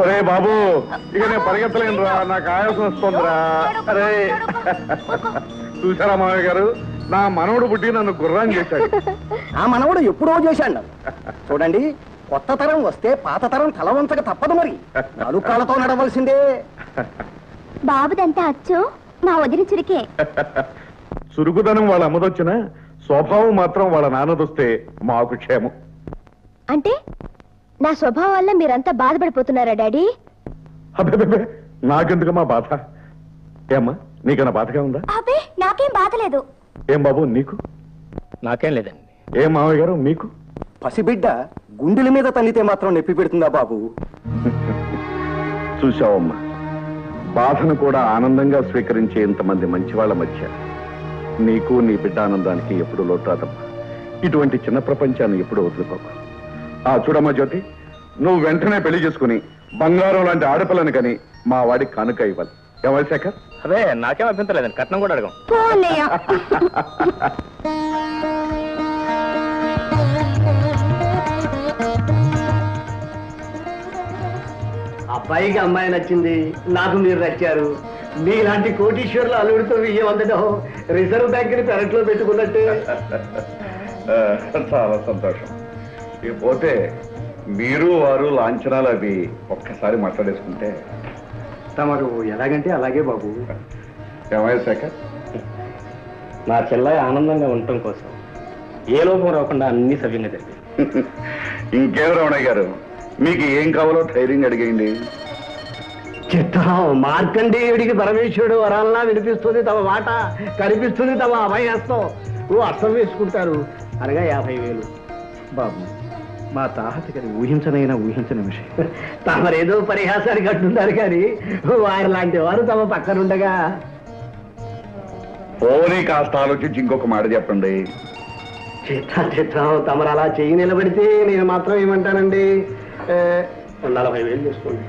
ఒరే బాబు, ఇక నేను పరిగెత్తలేను రా, నాకు ఆయాసం వస్తుందిరా. అరే చూసారా మామయ్య గారు, నా మనవడు పుట్టి నన్ను గుర్రం చేశాడు. ఆ మనవడు ఎప్పుడో చేశాడు. చూడండి, కొత్త తరం వస్తే పాత తరం తల వంచక తప్పదు, మరి నలుకాలతో నడవలసిందే. బాబుదంతా అచ్చు, మా వదిన చురికే. చురుకుదనం వాళ్ళ అమ్మదొచ్చినా స్వభావం మాత్రం వాళ్ళ నాన్నదొస్తే మాకు క్షేమం. అంటే నా స్వభావం వల్ల మీరంతా బాధపడిపోతున్నారా డాడీ? అబ్బే, నాకెందుకమ్మా బాధ? ఏమ్మా, నీకన్నా బాధగా ఉందా? అబ్బే, నాకేం బాధ లేదు. ఏం బాబు నీకు? నాకేం లేదండి. ఏం మామయ్య గారు మీకు? పసిబిడ్డ గుండెల మీద తన్నితే మాత్రం నొప్పి పెడుతుందా బాబు? చూసావమ్మా, బాధను కూడా ఆనందంగా స్వీకరించే ఇంతమంది మంచి వాళ్ళ మధ్య నీకు నీ బిడ్డ ఆనందానికి ఎప్పుడు లోటు రాదమ్మా. ఇటువంటి చిన్న ప్రపంచాన్ని ఎప్పుడు వదులుకోకు. చూడమ్మా జ్యోతి, నువ్వు వెంటనే పెళ్లి చేసుకుని బంగారం లాంటి ఆడపిల్లని కని మా వాడికి కానుక ఇవ్వాలి. ఏమై శేఖర్? అదే నాకేం అభ్యంతరం లేదండి, కట్నం కూడా అడగం. అబ్బాయికి అమ్మాయి నచ్చింది, నాకు మీరు నచ్చారు. మీలాంటి కోటీశ్వర్లు అల్లుడితో విజయం అందడం రిజర్వ్ బ్యాంక్ ని పెరట్లో పెట్టుకున్నట్టే. చాలా సంతోషం. ఇకపోతే మీరు వారు లాంఛనాలు అవి ఒక్కసారి మాట్లాడేసుకుంటే. తమరు ఎలాగంటే అలాగే బాబు. ఏమయ్య శేఖర్? నా చెల్లాయి ఆనందంగా ఉండటం కోసం ఏ లోపం రాకుండా అన్ని సవ్యంగా జరిగింది. ఇంకేం రమణయ్య గారు, మీకు ఏం కావాలో ధైర్యంగా అడిగేయండి. చిత్రం, మార్కండేయుడికి పరమేశ్వరుడు వరాలనా వినిపిస్తుంది తమ మాట, కనిపిస్తుంది తమ అభయహస్తం. అర్థం వేసుకుంటారు అనగా 50,000. బాబు, మా తాహతి గారి ఊహించని విషయం. తమరేదో పరిహాసానికి అంటున్నారు కానీ వారి లాంటి వారు తమ పక్కనుండగా. పోనీ కాస్త ఆలోచించి ఇంకొక మాట చెప్పండి. చిత్రం, తమరు అలా చెయ్యి నిలబడితే నేను మాత్రం ఏమంటానండి, 40,000 చేసుకోండి.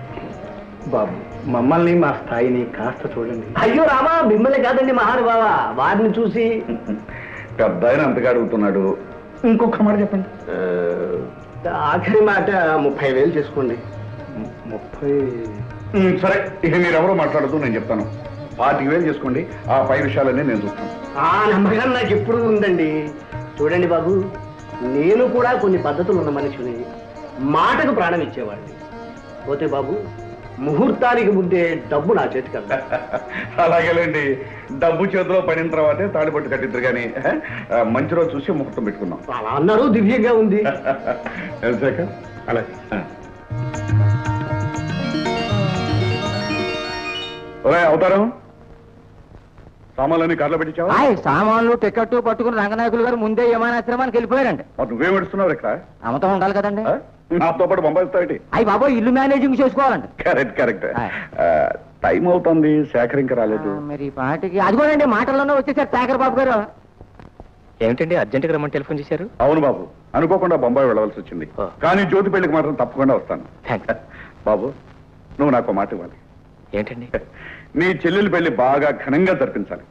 బాబు, మమ్మల్ని మా స్థాయిని కాస్త చూడండి. అయ్యో రామా, మిమ్మల్ని కాదండి మహానుభావ, వారిని చూసి. పెద్ద ఆయన అంతగా అడుగుతున్నాడు, ఇంకొక మాట చెప్పండి. ఆఖరి మాట 30,000 చేసుకోండి. 30? సరే, ఇక మీరెవరో మాట్లాడదు, నేను చెప్తాను. 40,000 చేసుకోండి. ఆ పై విషయాలన్నీ నేను చూస్తాను. ఆ నమ్మకం నాకు ఎప్పుడు ఉందండి. చూడండి బాబు, నేను కూడా కొన్ని పద్ధతులు ఉన్న మనిషిని, మాటకు ప్రాణం ఇచ్చేవాడిని. పోతే బాబు, ముహూర్తానికి ముందే డబ్బు నా చేతికి అందా. అలాగేలేండి, డబ్బు చేతిలో పడిన తర్వాతే తాడిపట్టు కట్టిద్దరు కానీ మంచి రోజు చూసి ముహూర్తం పెట్టుకున్నాం. అలా అన్నారు, దివ్యంగా ఉంది. శేఖర్, అలాగే. అవుతారం సామాన్లన్నీ కార్లో పెట్టించావా? సామాన్లు టికెట్ పట్టుకుని రంగనాయకులు గారు ముందే విమానాశ్రమానికి వెళ్ళిపోయారండి. నువ్వేం పెడుతున్నావు ఇక్కడ? అమతం ఉండాలి కదండి. నాతో పాటు పంపిస్తాయి. అయ్యి బాబో, ఇల్లు మేనేజింగ్ చేసుకోవాలండి. కరెక్ట్. టైం అవుతుంది, శేఖర్ ఇంకా రాలేదు. మరి పాటికి అదిగోనండి, మాటల్లోనే వచ్చేసారు శేఖర్ బాబు గారు. ఏమిటండి అర్జెంటుగా రమ్మని టెలిఫోన్ చేశారు? అవును బాబు, అనుకోకుండా బొంబాయి వెళ్ళవలసి వచ్చింది. కానీ జ్యోతి పెళ్లికి మాత్రం తప్పకుండా వస్తాను. బాబు, నువ్వు నాకు మాట ఇవ్వాలి. ఏంటండి? నీ చెల్లెలు పెళ్లి బాగా ఘనంగా జరిపించాలి.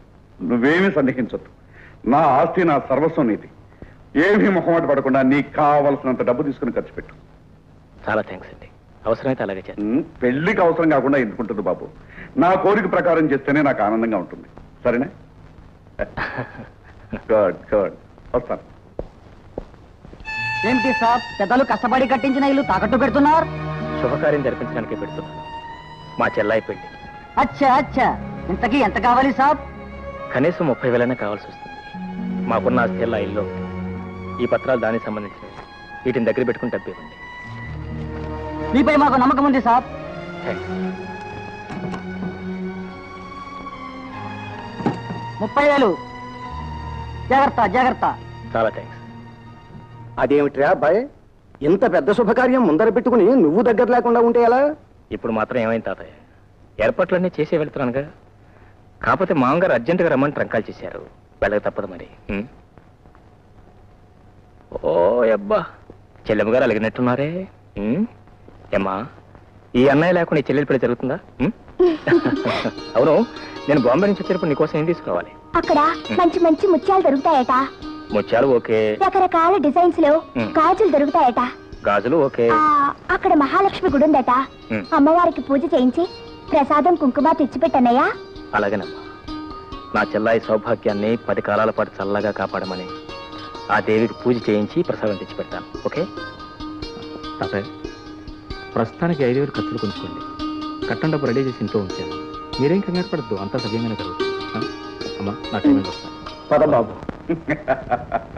నువ్వేమీ సందేహించొద్దు. నా ఆస్తి, నా సర్వస్వం నీది. ఏమీ మొహమాట పడకుండా నీకు కావలసినంత డబ్బు తీసుకుని ఖర్చు పెట్టు. చాలా థ్యాంక్స్ అండి. అవసరమైతే అలాగే చేస్తాను. పెళ్లికి అవసరం కాకుండా ఎందుకుంటుంది బాబు? నా కోరిక ప్రకారం చేస్తేనే నాకు ఆనందంగా ఉంటుంది. సరేనా? గుడ్. వస్తాను. ఏంటి సార్, పెద్దలు కష్టపడి కట్టించిన ఇల్లు తాకట్టు పెడుతున్నారు? శుభకార్యం జరిపించడానికే పెడుతున్నాను. మా చెల్లాయి పెళ్లి. అచ్చా, ఇంతకీ ఎంత కావాలి సాబ్? కనీసం 30,000 కావాల్సి వస్తుంది. మాకున్న ఆస్తి ఎలా ఇల్లు. ఈ పత్రాలు దానికి సంబంధించినవి. వీటిని దగ్గర పెట్టుకుని డబ్బు ఇవ్వండి. మీపై మాకు నమ్మకం ఉంది సాబ్. 30,000. జాగ్రత్త. చాలా థ్యాంక్స్. అదేమిట్రా అబ్బాయి, ఇంత పెద్ద శుభకార్యం ముందర పెట్టుకుని నువ్వు దగ్గర లేకుండా ఉంటే ఎలా? ఇప్పుడు మాత్రం ఏమైంది తాతయ్య, ఏర్పాట్లన్నీ చేసే వెళ్తున్నానుగా. కాకపోతే మామగారు అర్జెంటుగా రమ్మని ట్రంకాలు చేశారు. వెళ్ళక తప్పదు మరి. ఓ అబ్బా, చెల్లెమ్మ గారు అలిగినట్టున్నారే. ఏమ్మా, ఈ అన్నయ్య లేకుండా ఈ చెల్లెలి పెళ్లి జరుగుతుందా? అవును, నేను బాంబే నుంచి వచ్చేటప్పుడు నీకోసం ఏం తీసుకురావాలి? అక్కడ మంచి మంచి ముత్యాలు దొరుకుతాయట. ముత్యాలు ఓకే. రకరకాల డిజైన్స్ లో గాజులు దొరుకుతాయట. గాజులు ఓకే. అక్కడ మహాలక్ష్మి గుడి ఉందట. అమ్మవారికి పూజ చేయించి ప్రసాదం కుంకుమ తెచ్చిపెట్టన్నయ్యా. అలాగేనమ్మా. నా చెల్లాయి సౌభాగ్యాన్ని 10 కాలాల పాటు చల్లగా కాపాడమని ఆ దేవికి పూజ చేయించి ప్రసాదం తెచ్చిపెడతాను. ఓకే తాతయ్య, ప్రస్తుతానికి 5,000 ఖర్చులు కొంచుకోండి. కట్టం డబ్బు రెడీ చేసి ఇంట్లో ఉంచాను. మీరేం కంగారు పడద్దు, అంతా సవ్యంగానే జరుగుతుంది. అమ్మా నా టైం వస్తాను. పద బాబు.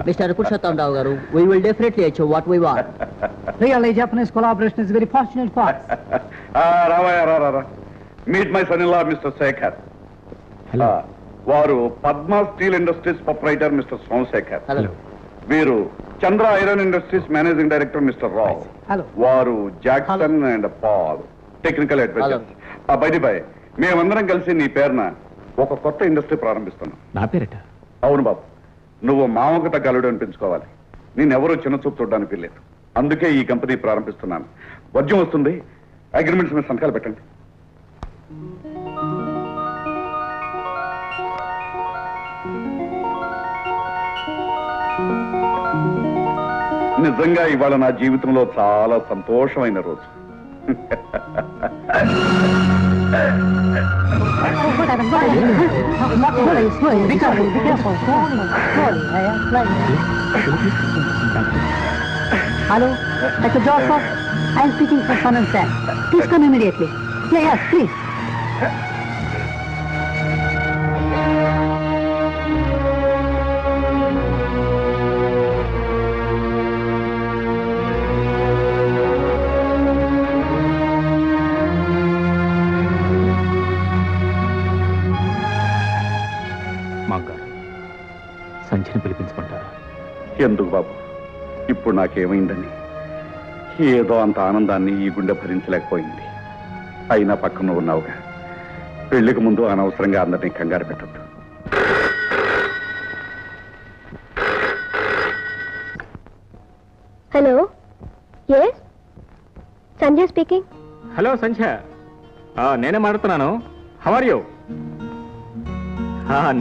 Mr. Purushottam Rao garu, we will definitely achieve what we want. Really, Japanese collaboration is very fortunate for us. రావా meet my son in law Mr Shekhar. వారు Padma steel industries proprietor Mr Somashekhar. Hello. వీరు Chandra iron industries managing director Mr Rao. Hello. వారు Jackson and Paul technical adviser. Bye bye, మేమందరం కలిసి నీ పేరున ఒక కొత్త ఇండస్ట్రీ ప్రారంభిస్తున్నాం. నా పేరట? అవును బాబు, నువ్వు మామకు తగ్గలుడు అనిపించుకోవాలి. నేనెవరూ చిన్న చూపు చూడడానికి లేదు. అందుకే ఈ కంపెనీ ప్రారంభిస్తున్నాను. వర్జం వస్తుంది, అగ్రిమెంట్స్ మీద సంతకాలు పెట్టండి. నిజంగా ఇవాళ నా జీవితంలో చాలా సంతోషమైన రోజు. Hello, Dr. Joseph. I am speaking for Sun and Sam. Please come immediately. Yes, please. సంచిని పిలిపించుకుంటారా? ఎందుకు బాబు, ఇప్పుడు నాకేమైందని? ఏదో అంత ఆనందాన్ని ఈ గుండె భరించలేకపోయింది. అయినా పక్కన ఉన్నావుగా, పెళ్లికి ముందు అనవసరంగా అందరినీ కంగారు పెట్టద్దు. Hello, yes Sanjay speaking. Hello Sandhya, నేనే మాట్లాడుతున్నాను. How are you?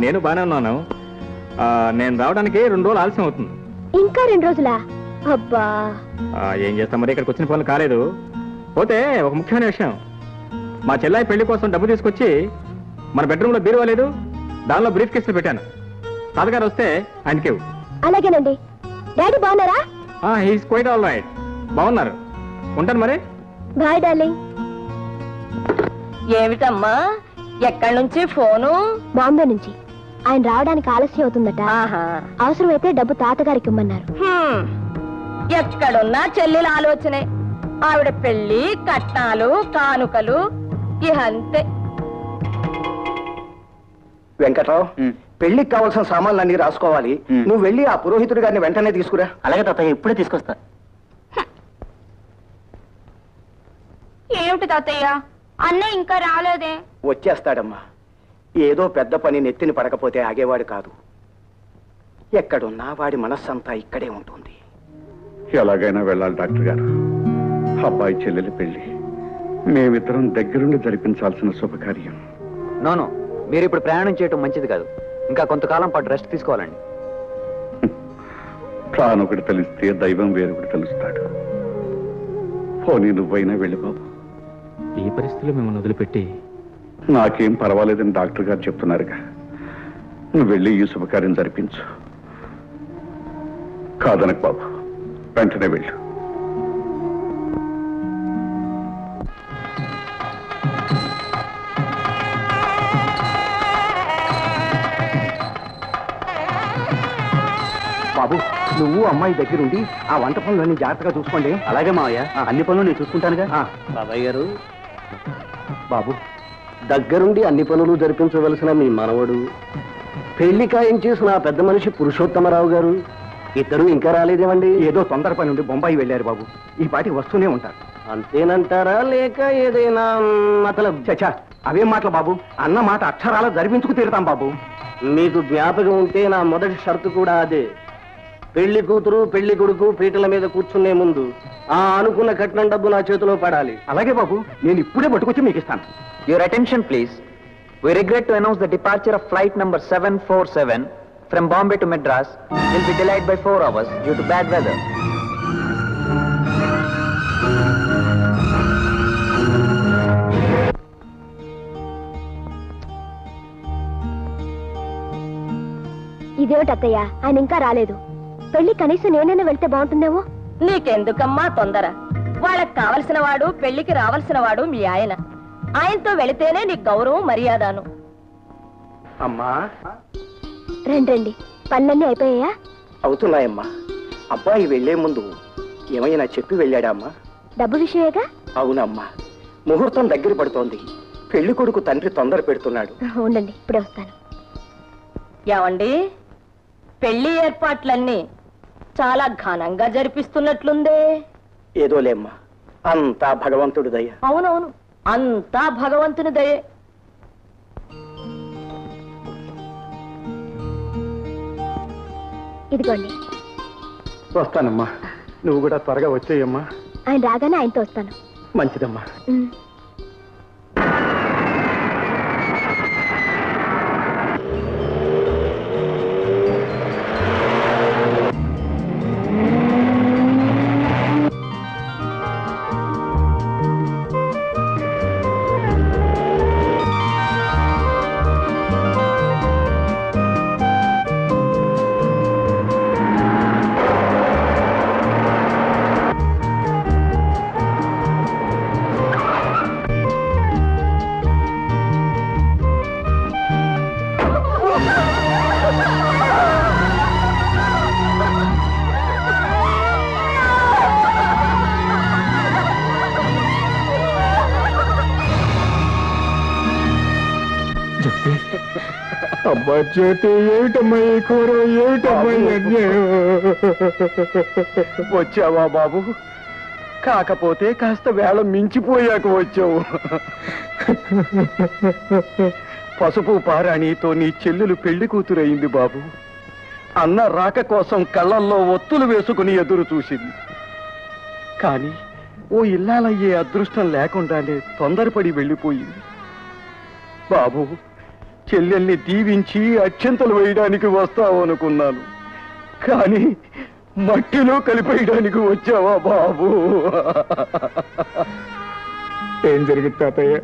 నేను బాగానే ఉన్నాను. నేను రావడానికి 2 రోజులు ఆలస్యం అవుతుంది. ఇంకా 2 రోజులా? అబ్బా, ఏం చేస్తాం మరి, ఇక్కడికి వచ్చిన పనులు కాలేదు. పోతే ఒక ముఖ్యమైన విషయం, మా చెల్లాయి పెళ్లి కోసం డబ్బు తీసుకొచ్చి మన బెడ్రూమ్ లో బీరువా లేదు, దానిలో బ్రీఫ్ కేసులు పెట్టాను. తాతగారు వస్తే ఆయనకి. అలాగేనండి. డాడీ బాగున్నారా? He's quite all right. బాగున్నారు. ఉంటాను మరి. Bye darling. ఏమిటమ్మా, ఎక్కడి నుంచి ఫోను? బాంబే నుంచి. ఆయన రావడానికి ఆలస్యం అవుతుందట. అవసరమైతే డబ్బు తాతగారికి ఇమ్మన్నారు. ఎక్కడున్నా చెల్లెల ఆలోచనే. ఆవిడ పెళ్లి, కట్నాలు, కానుకలు ఇహంతే. వెంకట్రావు, పెళ్లికి కావాల్సిన సామాన్లన్నీ రాసుకోవాలి. నువ్వు వెళ్ళి ఆ పురోహితుడి గారిని వెంటనే తీసుకురా. అలాగే తాతయ్య, ఇప్పుడే తీసుకొస్తా. ఏమిటి తాతయ్య, అన్నయ్య ఇంకా రాలేదే? వచ్చేస్తాడమ్మా. ఏదో పెద్ద పని నెత్తిని పడకపోతే ఆగేవాడు కాదు. ఎక్కడున్నా వాడి మనస్సంతా ఇక్కడే ఉంటుంది. ఎలాగైనా వెళ్ళాలి డాక్టర్ గారు. అబ్బాయి చెల్లెలి పెళ్లి మేమిద్దరం దగ్గరుండి జరిపించాల్సిన శుభకార్యం. నోనో, మీరు ఇప్పుడు ప్రయాణం చేయటం మంచిది కాదు. ఇంకా కొంతకాలం పాటు రెస్ట్ తీసుకోవాలండి. ప్రాణొకటి తెలిస్తే దైవం వేరొకటి తెలుస్తాడు. పోనీ నువ్వైనా వెళ్ళి బాబు. ఈ పరిస్థితుల్లో మిమ్మల్ని వదిలిపెట్టి? నాకేం పర్వాలేదని డాక్టర్ గారు చెప్తున్నారుగా. నువ్వు వెళ్ళి ఈ శుభకార్యం జరిపించు. కాదనకు బాబు, వెంటనే వెళ్ళు. బాబు, నువ్వు అమ్మాయి దగ్గరుండి ఆ వంట పనులన్నీ జాగ్రత్తగా చూసుకోండి. అలాగే మావయ్య, అన్ని పనులు నేను చూసుకుంటానుగా. బాబాయ్ గారు. బాబు, దగ్గరుండి అన్ని పనులు జరిపించవలసిన మీ మనవడు, పెళ్లి ఖాయం చేసిన ఆ పెద్ద మనిషి పురుషోత్తమరావు గారు ఇద్దరు ఇంకా రాలేదేమండి? ఏదో తొందర పని నుండి బొంబాయి వెళ్ళారు బాబు. ఈ పాటికి వస్తూనే ఉంటారు. అంతేనంటారా, లేక ఏదైనా మతలబ్? చచ్చా, అవేం మాటలు బాబు. అన్న మాట అక్షరాల జరిపించుకు తీరుతాం బాబు. మీకు జ్ఞాపకం ఉంటే నా మొదటి షరతు కూడా అదే. పెళ్లి కూతురు పెళ్లి కొడుకు పీటల మీద కూర్చునే ముందు ఆ అనుకున్న కట్నం డబ్బు నా చేతిలో పడాలి. అలాగే బాబు, నేను ఇప్పుడే పట్టుకొచ్చి మీకు ఇస్తాను. Your attention please. We regret to announce the departure of flight number 747 from Bombay to Madras will be delayed by 4 hours due to bad weather. ఇదేమిటి అత్తయ్య, ఆయన ఇంకా రాలేదు. పెళ్లి కనీసం నేనైనా వెళ్తే బాగుంటుందేమో. నీకెందుకమ్మా తొందర? వాళ్ళకి కావలసిన వాడు, పెళ్లికి రావాల్సిన వాడు మీ ఆయన. ఆయనతో వెళితేనే నీకు గౌరవం మర్యాదను. అమ్మా రండి, పనులన్నీ అయిపోయాయా? అవుతున్నాయమ్మా. అబ్బాయి వెళ్లే ముందు ఏమైనా చెప్పి వెళ్ళాడా అమ్మా? డబ్బు విషయమేగా? అవునమ్మా, ముహూర్తం దగ్గర పడుతోంది. పెళ్లి కొడుకు తండ్రి తొందర పెడుతున్నాడు. ఉండండి, ఇప్పుడే వస్తాను. ఏమండి, పెళ్లి ఏర్పాట్లన్నీ చాలా ఘనంగా జరిపిస్తున్నట్లుందే. ఏదోలేమ్మా, అంతా భగవంతుడి దయ. అవునవును, అంతా భగవంతుని దయే. ఇదిగోండి. వస్తానమ్మా, నువ్వు కూడా త్వరగా వచ్చేయమ్మా. ఆయన రాగానే ఆయనతో వస్తాను. మంచిదమ్మా. అబ్బా జ్యోతి, ఏమిటమ్మా ఈ కూర, ఏమిటమ్మా అన్యాయం? వచ్చావా బాబు? కాకపోతే కాస్త వేళ మించిపోయాక వచ్చావు. పసుపు పారాణితో నీ చెల్లెలు పెళ్లి కూతురయింది బాబు. అన్న రాక కోసం కళ్ళల్లో ఒత్తులు వేసుకుని ఎదురు చూసింది. కానీ ఓ ఇల్లాలయ్యే అదృష్టం లేకుండానే తొందరపడి వెళ్ళిపోయింది. బాబు, చెల్లెల్ని దీవించి అక్షంతలు వేయడానికి వస్తావనుకున్నాను, కానీ మట్టిలో కలిపేయడానికి వచ్చావా బాబు? ఏం జరిగింది తాతయ్య?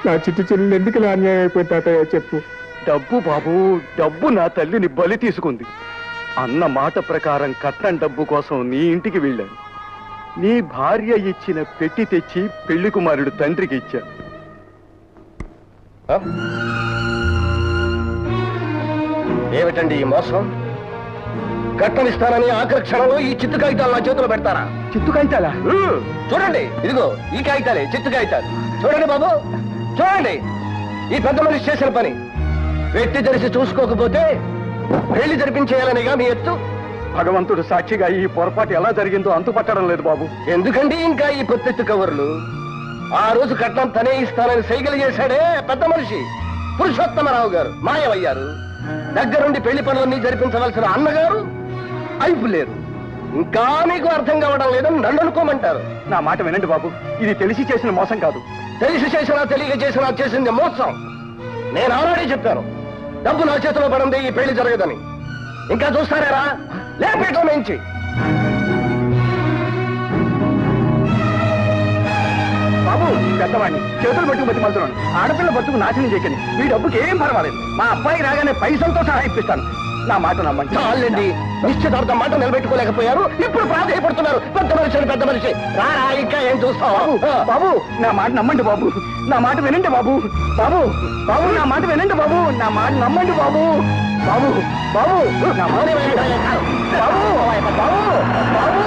నా చిట్టు చెల్లెలు ఎందుకు ఇలా అన్యాయం అయిపోయింది తాతయ్య, చెప్పు. డబ్బు బాబు, డబ్బు నా తల్లిని బలి తీసుకుంది. అన్న మాట ప్రకారం కట్నం డబ్బు కోసం నీ ఇంటికి వెళ్ళాను. నీ భార్య ఇచ్చిన పెట్టి తెచ్చి పెళ్లి కుమారుడు తండ్రికి ఇచ్చాను. ఏమిటండి ఈ మోసం? కట్నం ఇస్తానని ఆఖరి క్షణంలో ఈ చిత్తు కాగితాలు నా చేతిలో పెడతారా? చిత్తు కాగితాలా? చూడండి, ఇదిగో ఈ కాగితాలే చిత్తు కాగితాలు. చూడండి బాబు, చూడండి. ఈ పెద్ద మనిషి చేసిన పని. పెట్టి తెరిచి చూసుకోకపోతే పెళ్లి జరిపించేయాలనిగా మీ ఎత్తు. భగవంతుడు సాక్షిగా ఈ పొరపాటు ఎలా జరిగిందో అంతుపట్టడం లేదు బాబు. ఎందుకండి ఇంకా ఈ పొత్తెత్తు కవర్లు? ఆ రోజు కట్నం తనే ఇస్తానని సైకిల్ చేశాడే పెద్ద మనిషి పురుషోత్తమరావు గారు మాయమయ్యారు. దగ్గరుండి పెళ్లి పనులన్నీ జరిపించవలసిన అన్నగారు అయిపు లేరు. ఇంకా మీకు అర్థం కావడం లేదని నన్ను అనుకోమంటారు. నా మాట వినండి బాబు, ఇది తెలిసి చేసిన మోసం కాదు. తెలిసి చేసినా తెలియక చేసినా చేసింది మోసం. నేను ఆల్రెడీ చెప్పాను, డబ్బు నా చేతిలో పడింది ఈ పెళ్లి జరగదని. ఇంకా చూస్తారేరా? లేపేటం నుంచి బాబు, పెద్దవాడిని చేతులు పట్టుకు బతిమాలుతున్నాను. ఆడపిల్ల బతుకు నాశనం చేయకండి. మీ డబ్బుకి ఏం పర్వాలేదు. మా అబ్బాయి రాగానే పైసలతో సహా ఇప్పిస్తాను. నా మాట నమ్మండి. చాలండి, నిశ్చితార్థం మాట నిలబెట్టుకోలేకపోయారు, ఇప్పుడు ప్రాధాయపడుతున్నారు. పెద్ద మనిషి పెద్ద మనిషి రారా, ఇంకా ఏం చూస్తావు? బాబు, నా మాట నమ్మండి బాబు. నా మాట వినండి బాబు. బాబు బాబు, నా మాట వినండి బాబు. నా మాట నమ్మండి బాబు. బాబు బాబు, నా మాట వినండి. బాబు బాబు బాబు,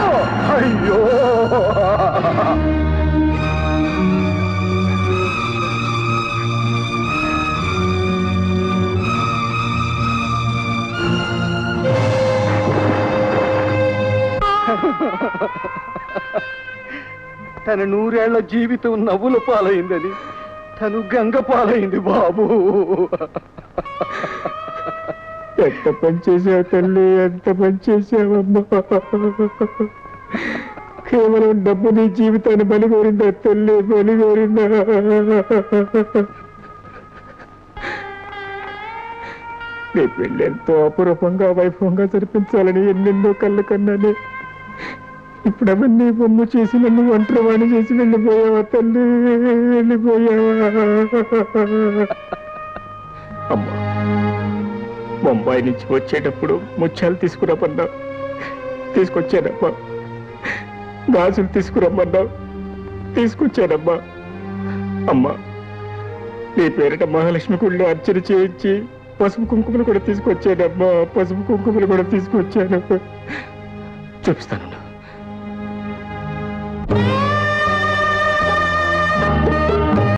అయ్యో తన 100 ఏళ్ల జీవితం నవ్వుల పాలైందని తను గంగ పాలైంది బాబు. ఎంత పని చేసావు తల్లి, ఎంత పని చేసావమ్మా. కేవలం డబ్బు నీ జీవితాన్ని బలిగోరిందా తల్లి, బలిగోరిందా? నీ పెళ్ళి ఎంతో అపురూపంగా వైభవంగా జరిపించాలని ఎన్నెన్నో కళ్ళు కన్నానే. ఇప్పుడు అవన్నీ బొమ్మ చేసి నన్ను ఒంటరివాణి చేసి వెళ్ళిపోయావా తల్లి, వెళ్ళిపోయావా? అమ్మా, బొంబాయి నుంచి వచ్చేటప్పుడు ముత్యాలు తీసుకురమ్మన్నావు, తీసుకొచ్చానమ్మా. గాజులు తీసుకురమ్మన్నావు, తీసుకొచ్చానమ్మా. అమ్మా, నీ పేరిట మహాలక్ష్మి గుళ్ళో అర్చన చేయించి పసుపు కుంకుమలు కూడా తీసుకొచ్చానమ్మా, పసుపు కుంకుమలు కూడా తీసుకొచ్చాను. చూపిస్తాను.